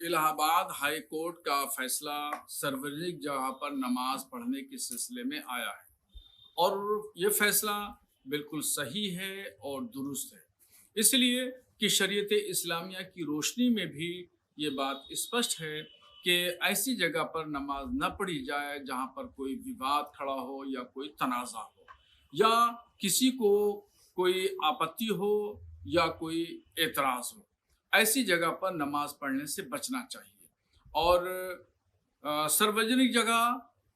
الہ آباد high court کا فیصلہ سرورجک جگہ پر نماز پڑھنے کے سلسلے میں آیا ہے اور یہ فیصلہ بالکل صحیح ہے اور درست ہے، اس لیے کہ شریعت اسلامیہ کی روشنی میں بھی یہ بات اسپشٹ ہے کہ ایسی جگہ پر نماز نہ پڑھی جائے جہاں پر کوئی وواد کھڑا ہو یا کوئی تنازع ہو یا کسی کو کوئی آپتی ہو یا کوئی اعتراض ہو۔ ایسی جگہ پر نماز پڑھنے سے بچنا چاہیے۔ اور سروجنک جگہ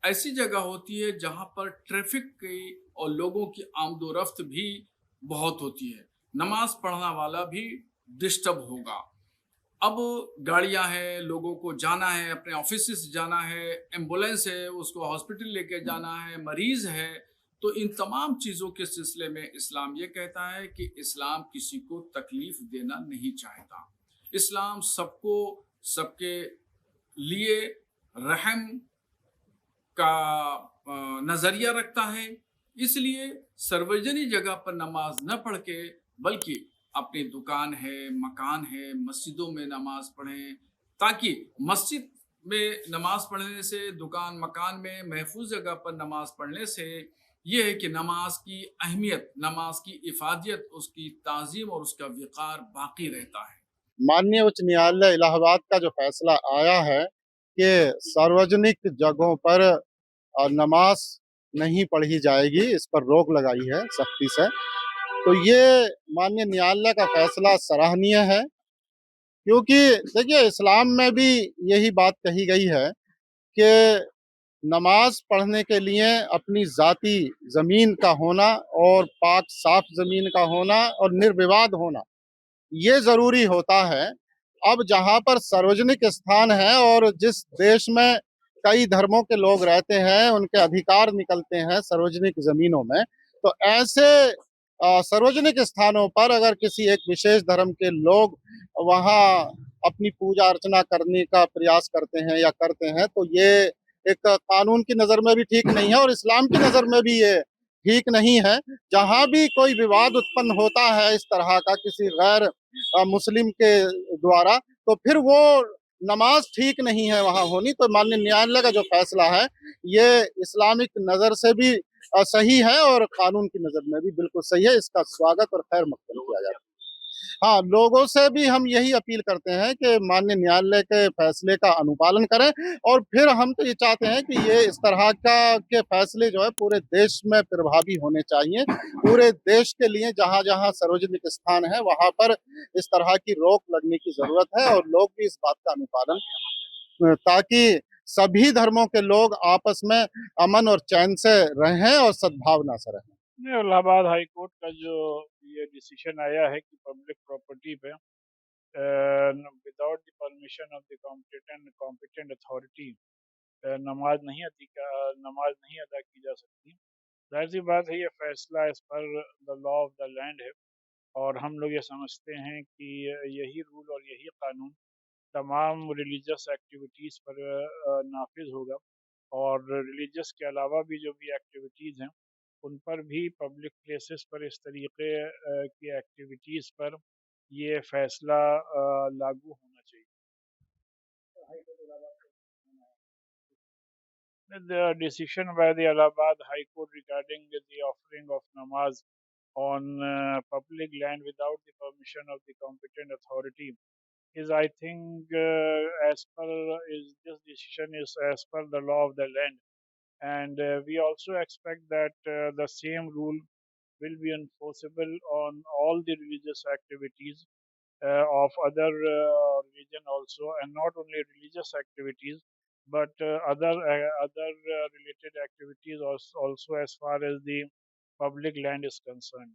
ایسی جگہ ہوتی ہے جہاں پر ٹریفک کی اور لوگوں کی آمد و رفت بھی بہت ہوتی ہے، نماز پڑھنا والا بھی ڈسٹرب ہوگا۔ اب گاڑیاں ہیں، لوگوں کو جانا ہے، اپنے آفس سے جانا ہے، ایمبولینس ہے، اس کو ہاسپٹل لے کے جانا ہے، مریض ہے، تو ان تمام چیزوں کے سلسلے میں اسلام یہ کہتا ہے کہ اسلام کسی کو تکلیف دینا نہیں چاہتا۔ اسلام سب کو، سب کے لیے رحم کا نظریہ رکھتا ہے، اس لیے سروجنی جگہ پر نماز نہ پڑھ کے بلکہ اپنی دکان ہے، مکان ہے، مسجدوں میں نماز پڑھیں، تاکہ مسجد میں نماز پڑھنے سے، دکان مکان میں محفوظ جگہ پر نماز پڑھنے سے یہ ہے کہ نماز کی اہمیت، نماز کی افادیت، اس کی تعظیم اور اس کا وقار باقی رہتا ہے۔ माननीय उच्च न्यायालय इलाहाबाद का जो फैसला आया है कि सार्वजनिक जगहों पर नमाज नहीं पढ़ी जाएगी, इस पर रोक लगाई है सख्ती से, तो ये माननीय न्यायालय का फैसला सराहनीय है। क्योंकि देखिए इस्लाम में भी यही बात कही गई है कि नमाज पढ़ने के लिए अपनी ज़ाती ज़मीन का होना और पाक साफ ज़मीन का होना और निर्विवाद होना ये ज़रूरी होता है। अब जहाँ पर सार्वजनिक स्थान है और जिस देश में कई धर्मों के लोग रहते हैं, उनके अधिकार निकलते हैं सार्वजनिक ज़मीनों में, तो ऐसे सार्वजनिक स्थानों पर अगर किसी एक विशेष धर्म के लोग वहाँ अपनी पूजा अर्चना करने का प्रयास करते हैं या करते हैं, तो ये एक कानून की नज़र में भी ठीक नहीं है और इस्लाम की नज़र में भी ये ठीक नहीं है। जहाँ भी कोई विवाद उत्पन्न होता है इस तरह का किसी गैर मुस्लिम के द्वारा, तो फिर वो नमाज ठीक नहीं है वहाँ होनी। तो माननीय न्यायालय का जो फैसला है ये इस्लामिक नज़र से भी सही है और कानून की नज़र में भी बिल्कुल सही है। इसका स्वागत और खैर मकबूल किया जाता है। हाँ, लोगों से भी हम यही अपील करते हैं कि माननीय न्यायालय के फैसले का अनुपालन करें और फिर हम तो ये चाहते हैं कि ये इस तरह के फैसले जो है पूरे देश में प्रभावी होने चाहिए। पूरे देश के लिए जहाँ जहाँ सार्वजनिक स्थान है वहाँ पर इस तरह की रोक लगने की जरूरत है और लोग भी इस बात का अनुपालन, ताकि सभी धर्मों के लोग आपस में अमन और चैन से रहें और सद्भावना से रहें। इलाहाबाद हाई कोर्ट का जो ये डिसीजन आया है कि पब्लिक प्रॉपर्टी पे without the permission of the competent authority नमाज नहीं अदा की जा सकती। जाहिर सी बात है, ये फैसला as per the law of the land है और हम लोग ये समझते हैं कि यही रूल और यही कानून तमाम रिलीजियस एक्टिविटीज़ पर नाफिज होगा और रिलीजियस के अलावा भी जो भी एक्टिविटीज़ हैं उन पर भी पब्लिक प्लेसेस पर इस तरीके की एक्टिविटीज़ पर ये फैसला लागू होना चाहिए। The decision by the Allahabad High Court regarding the offering of namaz on public land without the permission of the competent authority is, I think, this decision is as per the law of the land, and we also expect that the same rule will be enforceable on all the religious activities of other religion also, and not only religious activities but other related activities also as far as the public land is concerned.